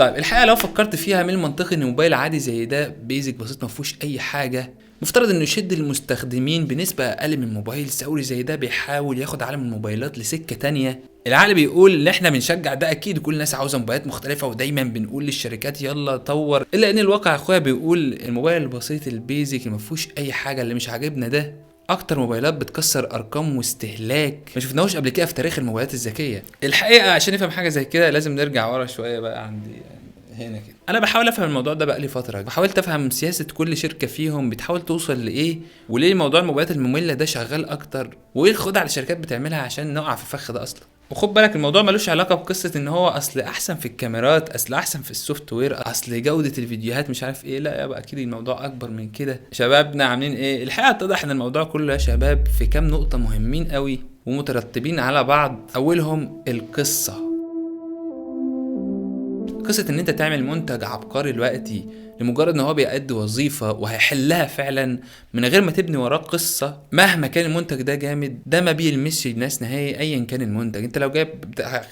طيب الحقيقه لو فكرت فيها، من المنطقي ان موبايل عادي زي ده بيزك بسيط ما فيهوش اي حاجه، مفترض انه يشد المستخدمين بنسبه اقل من موبايل ثوري زي ده بيحاول ياخد عالم الموبايلات لسكه تانية. العقل بيقول ان احنا بنشجع ده اكيد، كل الناس عاوزه موبايلات مختلفه ودايما بنقول للشركات يلا طور، الا ان الواقع اخويا بيقول الموبايل البسيط البيزك اللي ما فيهوش اي حاجه اللي مش عاجبنا ده اكتر موبايلات بتكسر ارقام واستهلاك ما شفناهوش قبل كده في تاريخ الموبايلات الذكيه. الحقيقه عشان نفهم حاجه زي كده لازم نرجع ورا شويه بقى عندي هنا كده. انا بحاول افهم الموضوع ده بقالي فتره، بحاولت افهم سياسه كل شركه فيهم بتحاول توصل لايه، وليه موضوع الموبايلات الممله ده شغال اكتر، وايه الخدع اللي الشركات بتعملها عشان نقع في الفخ ده اصلا. وخد بالك الموضوع ملوش علاقه بقصه ان هو اصل احسن في الكاميرات، اصل احسن في السوفت وير، اصل جوده الفيديوهات مش عارف ايه، لا يبقى اكيد الموضوع اكبر من كده. شبابنا عاملين ايه؟ الحقيقه اتضح ان الموضوع كله يا شباب في كام نقطه مهمين قوي ومترتبين على بعض. اولهم القصه. قصة ان انت تعمل منتج عبقري دلوقتي لمجرد ان هو بيأدي وظيفة وهيحلها فعلا من غير ما تبني وراه قصة، مهما كان المنتج ده جامد ده ما بيلمسش الناس نهائي ايا كان المنتج. انت لو جايب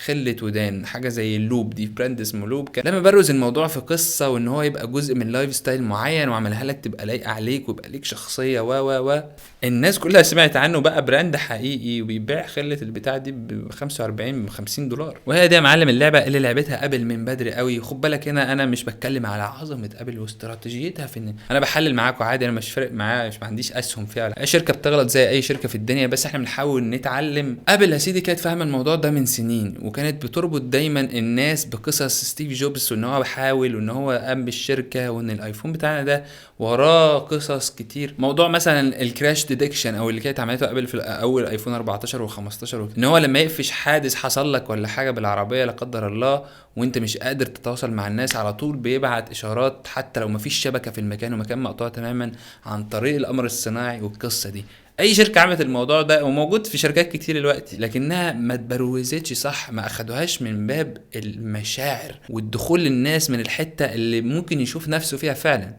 خلة ودان حاجة زي اللوب دي، براند اسمه لوب، لما بروز الموضوع في قصة وان هو يبقى جزء من لايف ستايل معين وعملها لك تبقى لايقة عليك ويبقى ليك شخصية و الناس كلها سمعت عنه، بقى براند حقيقي وبيبيع خلة البتاع دي ب 45 ب 50 دولار. وهي دي يا معلم اللعبة اللي لعبتها ابل من بدري قوي. خد بالك هنا انا مش بتكلم على عظمة ابل واستراتيجيتها في ان انا بحلل معاكم عادي، انا مش فارق معايا، مش ما عنديش اسهم فيها، اي شركة بتغلط زي اي شركة في الدنيا، بس احنا بنحاول نتعلم. ابل يا سيدي كانت فاهمة الموضوع ده من سنين، وكانت بتربط دايما الناس بقصص ستيف جوبز وان هو بيحاول وان هو قام بالشركة وان الايفون بتاعنا ده وراه قصص كتير. موضوع مثلا الكراش ديتكشن او اللي كانت عملته قبل في اول ايفون 14 و15، ان هو لما يقفش حادث حصل لك ولا حاجه بالعربيه لا قدر الله وانت مش قادر تتواصل مع الناس، على طول بيبعت اشارات حتى لو مفيش شبكه في المكان ومكان مقطوع تماما عن طريق القمر الصناعي. والقصه دي اي شركه عملت الموضوع ده وموجود في شركات كتير دلوقتي، لكنها ما تبروزتش صح، ما اخدوهاش من باب المشاعر والدخول للناس من الحته اللي ممكن يشوف نفسه فيها فعلا.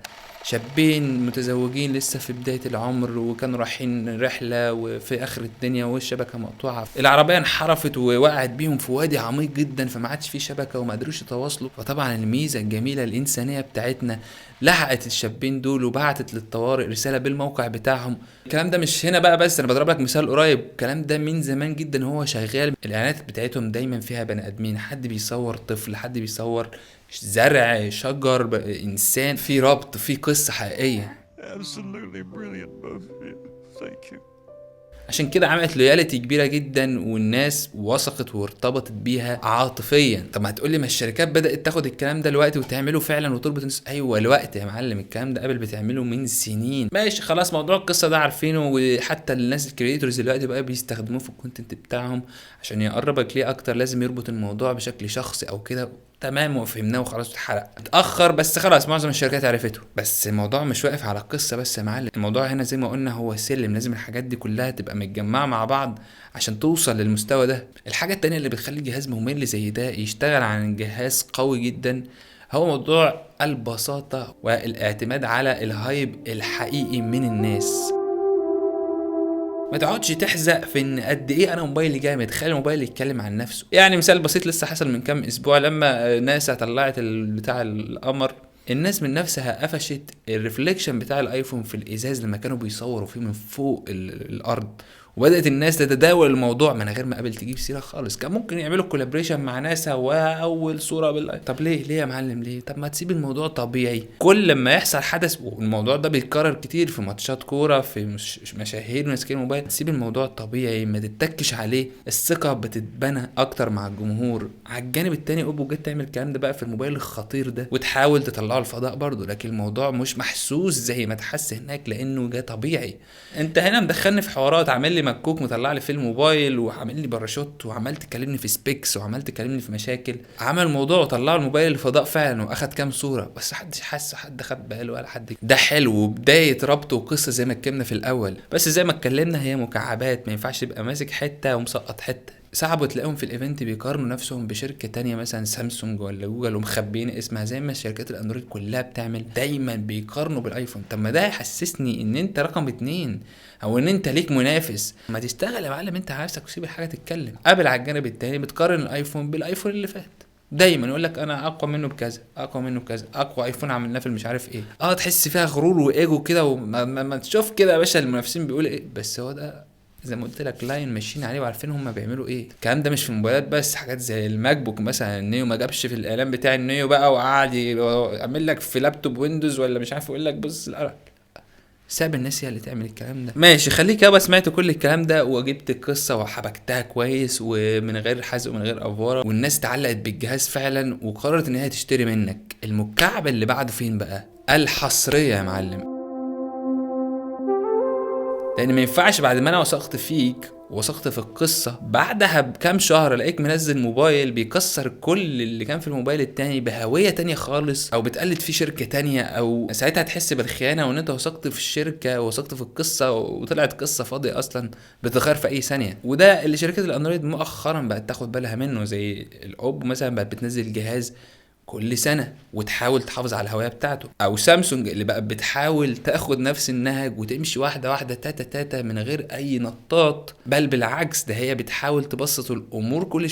شابين متزوجين لسه في بداية العمر وكانوا رايحين رحلة وفي آخر الدنيا والشبكة مقطوعة، العربية انحرفت ووقعت بيهم في وادي عميق جدا فما عادش فيه شبكة وما قدروش يتواصلوا. فطبعا الميزة الجميلة الإنسانية بتاعتنا لحقت الشابين دول وبعتت للطوارئ رسالة بالموقع بتاعهم. الكلام ده مش هنا بقى بس، انا بضرب لك مثال قريب، الكلام ده من زمان جدا هو شغال. الاعلانات بتاعتهم دايما فيها بني ادمين، حد بيصور طفل، حد بيصور زرع، شجر، انسان، في ربط، في قصة حقيقية. Absolutely brilliant, both of you. Thank you. عشان كده عملت لويالتي كبيره جدا والناس وثقت وارتبطت بيها عاطفيا. طب ما هتقولي ما الشركات بدات تاخد الكلام ده دلوقتي وتعمله فعلا وتربط الناس؟ ايوه الوقت يا معلم، الكلام ده قبل بتعمله من سنين. ماشي خلاص، موضوع القصه ده عارفينه، وحتى الناس الكرييتورز دلوقتي بقى بيستخدموه في الكونتنت بتاعهم عشان يقربك ليه اكتر، لازم يربط الموضوع بشكل شخصي او كده. تمام وفهمناه وخلاص، اتحرق اتاخر بس خلاص معظم الشركات عرفته. بس الموضوع مش واقف على القصه بس يا معلم، الموضوع هنا زي ما قلنا هو سلم، لازم الحاجات دي كلها تبقى متجمعه مع بعض عشان توصل للمستوى ده. الحاجه التانية اللي بتخلي الجهاز ممل زي ده يشتغل عن جهاز قوي جدا هو موضوع البساطه والاعتماد على الهايب الحقيقي من الناس. ما تقعدش تحزق في ان قد ايه انا موبايلي جامد، خلي الموبايل يتكلم عن نفسه. يعني مثال بسيط لسه حصل من كام اسبوع، لما ناسا طلعت بتاع القمر، الناس من نفسها قفشت الريفليكشن بتاع الايفون في الازاز لما كانوا بيصوروا فيه من فوق الارض، وبدات الناس تتداول الموضوع من غير ما قبل تجيب سيره خالص. كان ممكن يعملوا كولابريشن مع ناسا واول صوره طب ليه يا معلم ليه؟ طب ما تسيب الموضوع طبيعي. كل لما يحصل حدث، والموضوع ده بيتكرر كتير في ماتشات كوره، في مشاهير ماسكين الموبايل، تسيب الموضوع طبيعي ما تتكش عليه. الثقه بتتبنى اكتر مع الجمهور. على الجانب التاني اوبو جت تعمل الكلام ده بقى في الموبايل الخطير ده وتحاول تطلعه الفضاء برضه، لكن الموضوع مش محسوس زي ما تحس هناك لانه جه طبيعي. انت هنا مدخلني في حوارات، عامل لي مكوك مطلع لي في الموبايل وعامل لي باراشوت وعمال تكلمني في سبيكس وعمال تكلمني في مشاكل. عمل الموضوع وطلع الموبايل الفضاء فعلا واخد كام صوره، بس حدش حس، حد خد باله ولا حد. ده حلو وبدايه ربط وقصه زي ما اتكلمنا في الاول، بس زي ما اتكلمنا هي مكعبات، ما ينفعش تبقى ماسك حته ومسقط حته. صعب تلاقيهم في الايفنت بيقارنوا نفسهم بشركه تانية مثلا سامسونج ولا جوجل ومخبيين اسمها زي ما الشركات الاندرويد كلها بتعمل، دايما بيقارنوا بالايفون. طب ما ده يحسسني ان انت رقم 2 او ان انت ليك منافس. ما تشتغل يا معلم انت على نفسك وسيب الحاجه تتكلم. قبل على الجانب التاني بتقارن الايفون بالايفون اللي فات، دايما يقول لك انا اقوى منه بكذا، اقوى منه بكذا، اقوى ايفون عملناه في مش عارف ايه. تحس فيها غرور وايجو كده، وما تشوف كده يا باشا المنافسين بيقول ايه، بس هو ده زي ما قلت لك لاين ماشيين عليه وعارفين هم بيعملوا ايه. الكلام ده مش في الموبايلات بس، حاجات زي الماك بوك مثلا، النيو ما جابش في الاعلان بتاع النيو بقى وقعد يعمل لك في لابتوب ويندوز ولا مش عارف يقول لك بص القرف، ساب الناس هي اللي تعمل الكلام ده. ماشي خليك يابا سمعت كل الكلام ده وجبت القصه وحبكتها كويس ومن غير حزق ومن غير افوره، والناس اتعلقت بالجهاز فعلا وقررت ان هي تشتري منك. المكعب اللي بعده فين بقى؟ الحصريه يا معلم. لان ما ينفعش بعد ما انا وثقت فيك وثقت في القصة بعدها بكام شهر الاقيك منزل موبايل بيكسر كل اللي كان في الموبايل التاني بهوية تانية خالص، او بتقلد فيه شركة تانية، او ساعتها تحس بالخيانة وان انت وثقت في الشركة ووثقت في القصة وطلعت قصة فاضية اصلا بتغير في اي ثانية. وده اللي شركات الاندرويد مؤخرا بقت تاخد بالها منه، زي الاوب مثلا بقت بتنزل جهاز كل سنة وتحاول تحافظ على الهوية بتاعته، او سامسونج اللي بقى بتحاول تاخد نفس النهج وتمشي واحدة واحدة تاتا تاتا من غير اي نطاط، بل بالعكس ده هي بتحاول تبسط الامور كل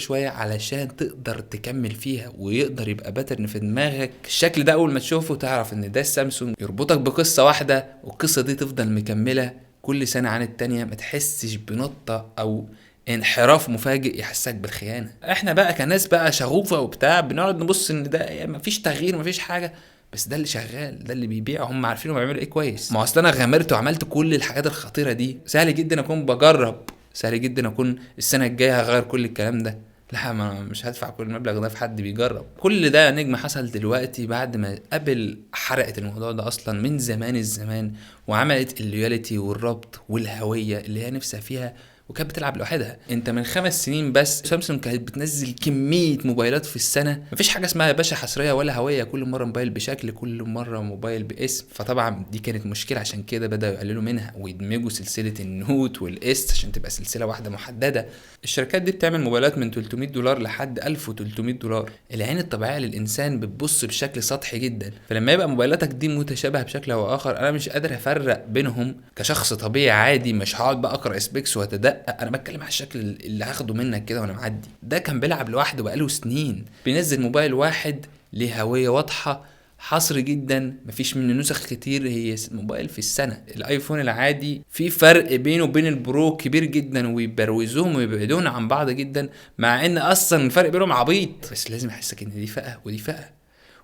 شوية علشان تقدر تكمل فيها ويقدر يبقى باترن في دماغك. الشكل ده اول ما تشوفه تعرف ان ده السامسونج، يربطك بقصة واحدة والقصة دي تفضل مكملة كل سنة عن التانية، ما تحسش بنطة او انحراف مفاجئ يحسسك بالخيانه. احنا بقى كناس بقى شغوفه وبتاع بنقعد نبص ان ده مفيش تغيير مفيش حاجه، بس ده اللي شغال، ده اللي بيبيع، هم عارفين هم بيعملوا ايه كويس. ما اصل انا غامرت وعملت كل الحاجات الخطيره دي، سهل جدا اكون بجرب، سهل جدا اكون السنه الجايه هغير كل الكلام ده. لا ما مش هدفع كل المبلغ ده في حد بيجرب. كل ده نجم حصل دلوقتي بعد ما ابل حرقت الموضوع ده اصلا من زمان الزمان، وعملت اللويالتي والربط والهويه اللي هي نفسها فيها وكانت بتلعب لوحدها. انت من 5 سنين بس سامسونج كانت بتنزل كميه موبايلات في السنه، مفيش حاجه اسمها يا باشا حصريه ولا هويه، كل مره موبايل بشكل، كل مره موبايل باسم. فطبعا دي كانت مشكله، عشان كده بداوا يقللوا منها ويدمجوا سلسله النوت والاس عشان تبقى سلسله واحده محدده. الشركات دي بتعمل موبايلات من $300 لحد $1300. العين الطبيعيه للانسان بتبص بشكل سطحي جدا، فلما يبقى موبايلاتك دي متشابهه بشكل او اخر انا مش قادر افرق بينهم كشخص طبيعي عادي، مش هقعد بقى اقرا سبيكس واتدقق، انا بتكلم على الشكل اللي هاخده منك كده وانا معدي. ده كان بيلعب لوحده بقاله سنين، بينزل موبايل واحد ليه هويه واضحه حصري جدا مفيش منه نسخ كتير، هي موبايل في السنه. الايفون العادي في فرق بينه وبين البرو كبير جدا ويبروزوهم ويبعدون عن بعض جدا، مع ان اصلا الفرق بينهم عبيط، بس لازم يحسك ان دي فئه ودي فئه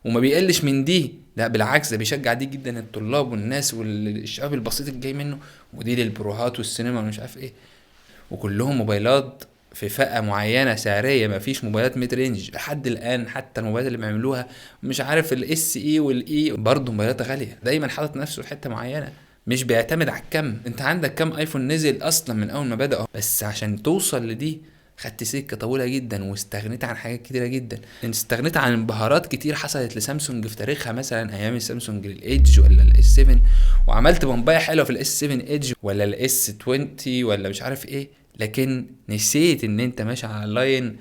وما بيقلش من دي، لا بالعكس ده بيشجع دي جدا الطلاب والناس والشباب البسيط اللي جاي منه، ودي للبروهات والسينما ومش عارف ايه. وكلهم موبايلات في فئة معينة سعرية، مفيش موبايلات ميد رينج لحد الآن. حتى الموبايلات اللي بيعملوها مش عارف الاس اي والاي برضه موبايلات غالية، دايما حاطط نفسه في حتة معينة مش بيعتمد على الكم. انت عندك كم ايفون نزل اصلا من اول ما بدأوا، بس عشان توصل لدي خدت سكه طويله جدا واستغنيت عن حاجات كتيره جدا. انت استغنيت عن انبهارات كتير حصلت لسامسونج في تاريخها، مثلا ايام السامسونج الايدج ولا الاس 7، وعملت بمبايه حلوه في الاس 7 ايدج ولا الاس 20 ولا مش عارف ايه، لكن نسيت ان انت ماشي على لاين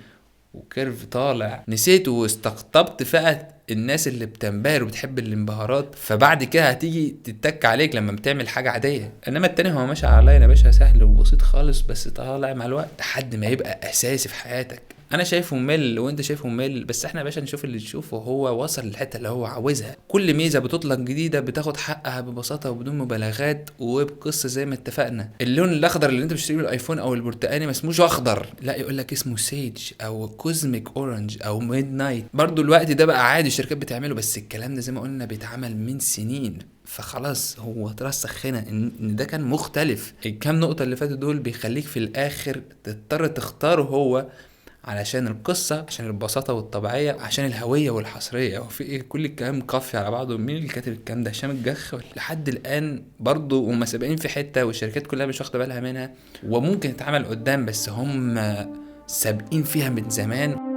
وكيرف طالع، نسيت واستقطبت فئة الناس اللي بتنبهر وبتحب الانبهارات، فبعد كده هتيجي تتك عليك لما بتعمل حاجة عادية. انما التاني هو ماشي على لاين يا باشا سهل وبسيط خالص، بس طالع مع الوقت لحد ما يبقى اساسي في حياتك. انا شايفه ممل وانت شايفه ممل، بس احنا يا باشا نشوف اللي تشوفه. هو وصل للحته اللي هو عاوزها، كل ميزه بتطلق جديده بتاخد حقها ببساطه وبدون مبالغات وبقصه زي ما اتفقنا. اللون الاخضر اللي انت بتشتريه من الايفون او البرتقاني ما اسموش اخضر، لا يقول لك اسمه سيج او كوزميك اورنج او ميد نايت. برضو الوقت ده بقى عادي الشركات بتعمله، بس الكلام ده زي ما قلنا بيتعمل من سنين، فخلاص هو ترسخ هنا ان ده كان مختلف. الكام نقطه اللي فاتوا دول بيخليك في الاخر تضطر تختاره هو، علشان القصة، عشان البساطة والطبيعية، عشان الهوية والحصرية. وفي ايه كل الكلام قافي على بعضه. مين اللي كاتب الكلام ده؟ هشام الجخ لحد الآن برضو هم سابقين في حتة والشركات كلها مش واخدة بالها منها، وممكن تتعمل قدام بس هم سابقين فيها من زمان.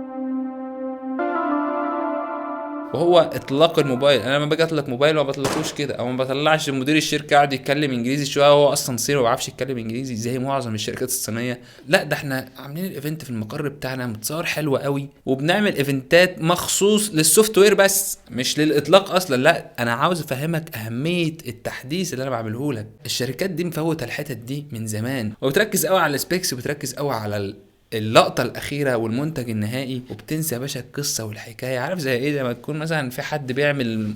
وهو اطلاق الموبايل، انا لما باجي اطلق موبايل ما بطلقوش كده، او ما بطلعش مدير الشركه قاعد يتكلم انجليزي شويه هو اصلا صيني وما بيعرفش يتكلم انجليزي زي معظم الشركات الصينيه. لا ده احنا عاملين الايفنت في المقر بتاعنا متصور حلو قوي، وبنعمل ايفنتات مخصوص للسوفت وير بس مش للاطلاق اصلا. لا انا عاوز افهمك اهميه التحديث اللي انا بعمله لك. الشركات دي مفوته الحتت دي من زمان وبتركز قوي على السبيكس وبتركز قوي على اللقطة الأخيرة والمنتج النهائي، وبتنسى يا باشا القصة والحكاية. عارف زي ايه؟ لما تكون مثلا في حد بيعمل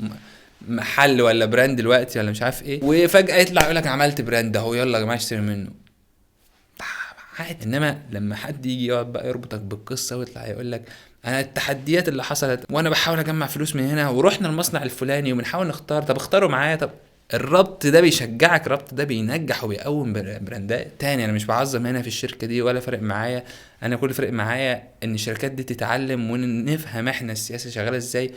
محل ولا براند دلوقتي ولا مش عارف ايه، وفجأة يطلع يقولك عملت براند اهو يلا يا جماعة اشتري منه، عادي. انما لما حد يجي يقعد بقى يربطك بالقصة ويطلع يقولك انا التحديات اللي حصلت وانا بحاول اجمع فلوس من هنا، ورحنا المصنع الفلاني وبنحاول نختار، طب اختاروا معايا. طب الربط ده بيشجعك، الربط ده بينجح وبيقوم براندات تاني. انا مش بعظم هنا في الشركة دي ولا فرق معايا، انا كل فرق معايا ان الشركات دي تتعلم ونفهم احنا السياسة شغالة ازاي.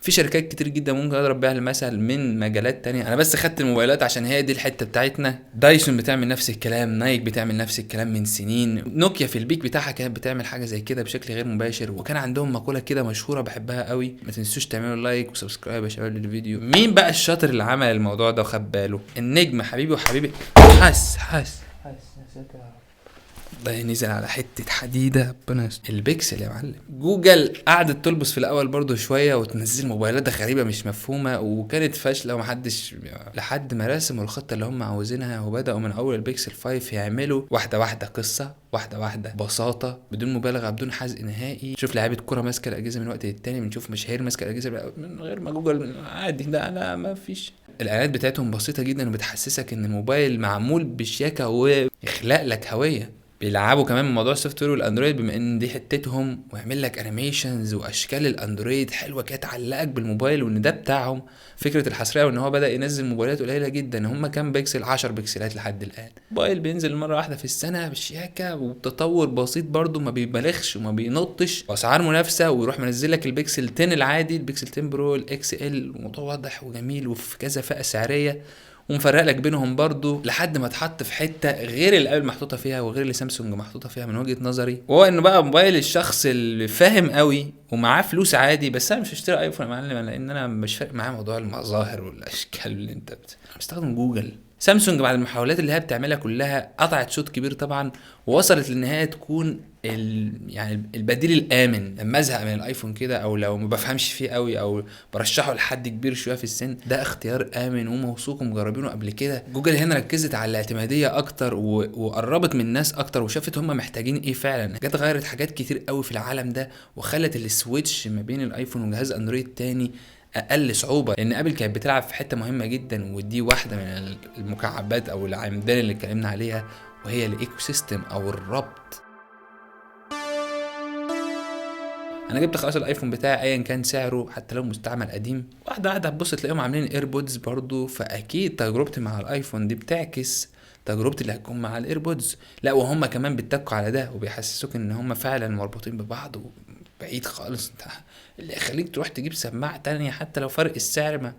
في شركات كتير جدا ممكن اضرب بيها المثل من مجالات تانية. انا بس خدت الموبايلات عشان هي دي الحتة بتاعتنا. دايسون بتعمل نفس الكلام، نايك بتعمل نفس الكلام من سنين، نوكيا في البيك بتاعها كانت بتعمل حاجة زي كده بشكل غير مباشر، وكان عندهم مقولة كده مشهورة بحبها قوي، ما تنسوش تعملوا لايك وسبسكرايب يا شباب للفيديو. مين بقى الشاطر اللي عمل الموضوع ده وخد باله؟ النجم حبيبي وحبيبي حس يا ساتر، ده نزل على حته حديده ربنا يستر. البيكسل يا معلم. جوجل قعدت تلبس في الاول برضو شويه وتنزل موبايلات غريبه مش مفهومه وكانت فاشله ومحدش، لحد ما رسموا الخطه اللي هم عاوزينها وبداوا من اول البيكسل 5 يعملوا واحده واحده قصه، واحده واحده بساطه، بدون مبالغه بدون حزق نهائي. شوف لعيبه كوره ماسكه الاجهزه من وقت للتاني، بنشوف مشاهير ماسكه الاجهزه من غير ما جوجل عادي، لا ما فيش. الاعلانات بتاعتهم بسيطه جدا وبتحسسك ان الموبايل معمول بشياكه ويخلق لك هويه. بيلعبوا كمان من موضوع السوفت وير والاندرويد بما ان دي حتتهم، ويعمل لك انيميشنز واشكال الاندرويد حلوه كده تعلقك بالموبايل، وان ده بتاعهم. فكره الحصريه وان هو بدا ينزل موبايلات قليله جدا، هم كام بكسل؟ 10 بكسلات لحد الان. موبايل بينزل مره واحده في السنه بشياكه وبتطور بسيط برضو، ما بيبالغش وما بينطش، واسعار منافسه، ويروح منزل لك البكسل 10 العادي، البكسل 10 برو، الاكس ال، وموضوع واضح وجميل وفي كذا فئه سعريه، ومفرق لك بينهم برضو لحد ما اتحط في حته غير اللي ابل محطوطه فيها وغير اللي سامسونج محطوطه فيها من وجهه نظري، وهو انه بقى موبايل الشخص اللي فاهم قوي ومعاه فلوس عادي. بس انا مش هشتري ايفون يا معلم، لان انا مش فارق معايا موضوع المظاهر والاشكال اللي انت بستخدم جوجل. سامسونج بعد المحاولات اللي هي بتعملها كلها قطعت شوط كبير طبعا، ووصلت للنهايه تكون يعني البديل الامن. لما ازهق من الايفون كده او لو ما بفهمش فيه قوي او برشحه لحد كبير شويه في السن، ده اختيار امن وموثوق ومجربينه قبل كده. جوجل هنا ركزت على الاعتماديه اكتر وقربت من الناس اكتر، وشافت هم محتاجين ايه فعلا. جت غيرت حاجات كتير قوي في العالم ده، وخلت السويتش ما بين الايفون وجهاز اندرويد تاني اقل صعوبه، لان ابل كانت بتلعب في حته مهمه جدا، ودي واحده من المكعبات او العمدان اللي اتكلمنا عليها، وهي الايكو سيستم او الربط. انا جبت خلاص الايفون بتاعي ايا كان سعره حتى لو مستعمل قديم، واحده واحده هتبص تلاقيهم عاملين ايربودز برضو، فاكيد تجربتي مع الايفون دي بتعكس تجربتي اللي هتكون مع الايربودز. لا وهم كمان بيتكوا على ده وبيحسسوك ان هم فعلا مربوطين ببعض بعيد خالص. اللي يخليك تروح تجيب سماعه تانية حتى لو فرق السعر ما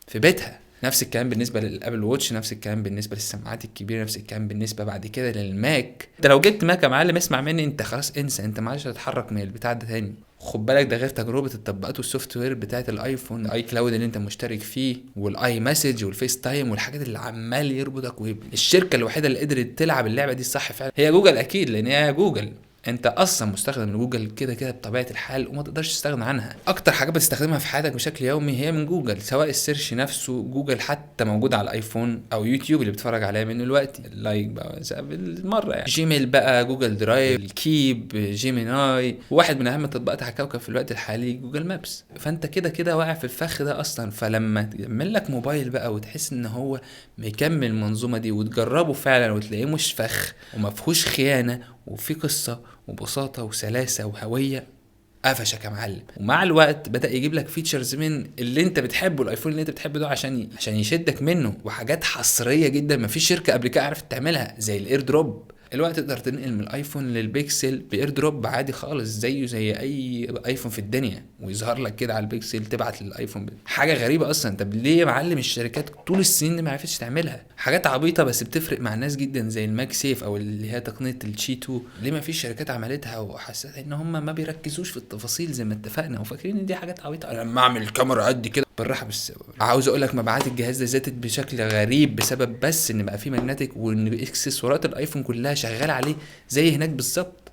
في بيتها. نفس الكلام بالنسبه للابل ووتش، نفس الكلام بالنسبه للسماعات الكبيره، نفس الكلام بالنسبه بعد كده للماك. انت لو جبت ماك يا معلم اسمع مني، انت خلاص انسى، انت ما عادش هتتحرك من البتاع ده تاني. خد بالك ده غير تجربه التطبيقات والسوفت وير بتاعه الايفون، الاي كلاود اللي انت مشترك فيه، والاي مسج والفيس تايم والحاجات اللي عمال يربطك. الشركه الوحيده اللي قدرت تلعب اللعبه دي صح فعلا هي جوجل، اكيد، لان هي جوجل. انت اصلا مستخدم لجوجل كده كده بطبيعه الحال وما تقدرش تستغنى عنها. اكتر حاجه بتستخدمها في حياتك بشكل يومي هي من جوجل، سواء السيرش نفسه جوجل حتى موجود على الايفون، او يوتيوب اللي بتتفرج عليه منه دلوقتي اللايك بقى بالمره يعني، جيميل بقى، جوجل درايف، الكيب، جيميناي، واحد من اهم التطبيقات على الكوكب في الوقت الحالي جوجل مابس. فانت كده كده واقع في الفخ ده اصلا. فلما تعمل لك موبايل بقى وتحس ان هو مكمل المنظومه دي وتجربه فعلا وتلاقيه مش فخ وما فيهوش خيانه وفي قصه وبساطه وسلاسه وهويه، قفشك يا معلم. ومع الوقت بدا يجيب لك فيتشرز من اللي انت بتحبه، الايفون اللي انت بتحبه ده، عشان يشدك منه، وحاجات حصريه جدا ما فيش شركه قبل كده عرفت تعملها، زي الاير دروب. الوقت تقدر تنقل من الايفون للبيكسل باير دروب عادي خالص، زيه زي اي ايفون في الدنيا، ويظهر لك كده على البيكسل تبعت للايفون حاجه غريبه اصلا. طب ليه يا معلم الشركات طول السنين دي ما عرفتش تعملها؟ حاجات عبيطه بس بتفرق مع الناس جدا، زي الماك سيف او اللي هي تقنيه الشي 2. ليه ما فيش شركات عملتها؟ وحسيت ان هم ما بيركزوش في التفاصيل زي ما اتفقنا، وفاكرين ان دي حاجات عبيطه. انا لما اعمل كاميرا قد كده بالراحه، بس عاوز اقول لك مبيعات الجهاز ده زادت بشكل غريب بسبب بس ان بقى فيه ماجنتيك، وان اكسسوارات الايفون كلها شغاله عليه زي هناك بالظبط.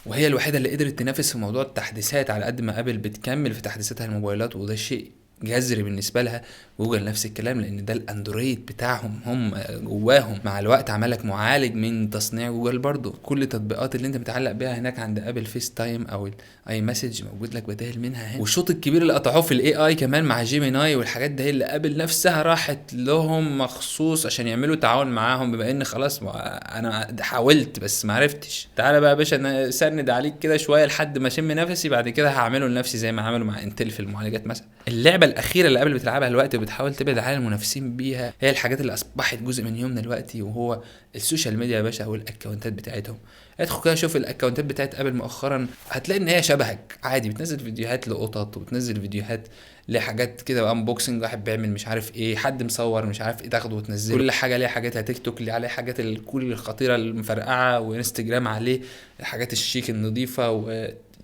وهي الوحيده اللي قدرت تنافس في موضوع التحديثات، على قد ما ابل بتكمل في تحديثاتها الموبايلات، وده شيء جذري بالنسبه لها. جوجل نفس الكلام، لان ده الاندرويد بتاعهم هم جواهم. مع الوقت عملك معالج من تصنيع جوجل برضو. كل التطبيقات اللي انت متعلق بيها هناك عند ابل، فيس تايم او اي مسج، موجود لك بدائل منها هنا. والشوط الكبير اللي قطعوه في الاي اي كمان مع جيميناي والحاجات ده، اللي ابل نفسها راحت لهم مخصوص عشان يعملوا تعاون معاهم، بما ان خلاص انا حاولت بس ما عرفتش. تعالى بقى يا باشا انا سند عليك كده شويه لحد ما اشم نفسي، بعد كده هعمله لنفسي زي ما عملوا مع انتل في المعالجات مثلا. اللعبه الاخيره اللي ابل بتلعبها دلوقتي وبتحاول تبعد على المنافسين بيها، هي الحاجات اللي اصبحت جزء من يومنا دلوقتي، وهو السوشيال ميديا يا باشا والاكونتات بتاعتهم. ادخل كده شوف الاكونتات بتاعت ابل مؤخرا، هتلاقي ان هي شبهك عادي، بتنزل فيديوهات لقطط وبتنزل فيديوهات لحاجات كده انبوكسنج، واحد بيعمل مش عارف ايه، حد مصور مش عارف ايه، تاخده وتنزله. كل حاجه ليها حاجاتها، تيك توك اللي عليه حاجات الكل الخطيره المفرقعه، وانستجرام عليه الحاجات الشيك النظيفه،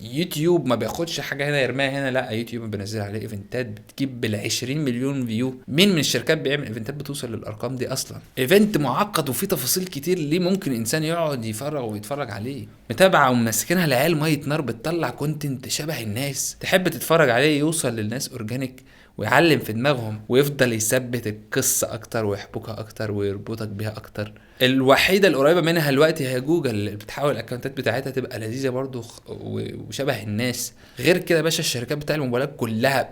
يوتيوب ما بياخدش حاجه هنا يرميها هنا، لا يوتيوب بنزل عليه ايفنتات بتجيب بال20 مليون فيو. مين من الشركات بيعمل ايفنتات بتوصل للارقام دي اصلا؟ ايفنت معقد وفيه تفاصيل كتير، ليه ممكن انسان يقعد يفرغ ويتفرج عليه. متابعه وماسكينها العيال ميه نار، بتطلع كونتنت شبه الناس تحب تتفرج عليه، يوصل للناس اورجانيك ويعلم في دماغهم، ويفضل يثبت القصة اكتر ويحبكها اكتر ويربطك بيها اكتر. الوحيدة القريبة منها الوقت هي جوجل، اللي بتحاول الاكونتات بتاعتها تبقى لذيذة برضو وشبه الناس. غير كده باشا الشركات بتاع الموبايلات كلها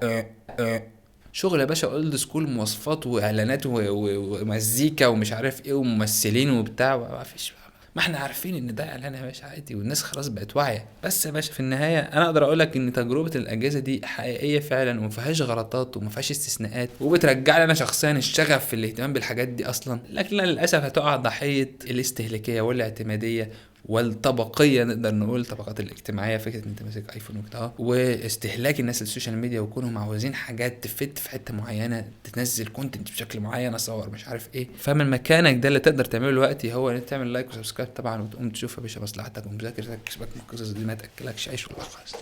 شغل يا باشا اولد سكول، مواصفات واعلانات ومزيكا ومش عارف ايه وممثلين وبتاع، ما فيش. ما احنا عارفين ان ده اعلان يا باشا عادي، والناس خلاص بقت واعيه. بس يا باشا في النهايه انا اقدر اقول لك ان تجربه الاجهزه دي حقيقيه فعلا، وما فيهاش غلطات وما فيهاش استثناءات، وبترجع لي انا شخصيا الشغف في الاهتمام بالحاجات دي اصلا. لكن للاسف هتقع ضحيه الاستهلاكيه والاعتماديه والطبقيه، نقدر نقول طبقات الاجتماعيه، فكره انت ماسك ايفون وكده، واستهلاك الناس للسوشيال ميديا، وكونهم عاوزين حاجات تفت في حته معينه، تنزل كونتنت بشكل معين، اصور مش عارف ايه. فمن مكانك ده اللي تقدر تعمله دلوقتي هو ان تعمل لايك وسبسكرايب طبعا، وتقوم تشوف يا باشا مصلحتك ومذاكرتك، سيبك من القصص دي ما تاكلكش عيش ولا خالص.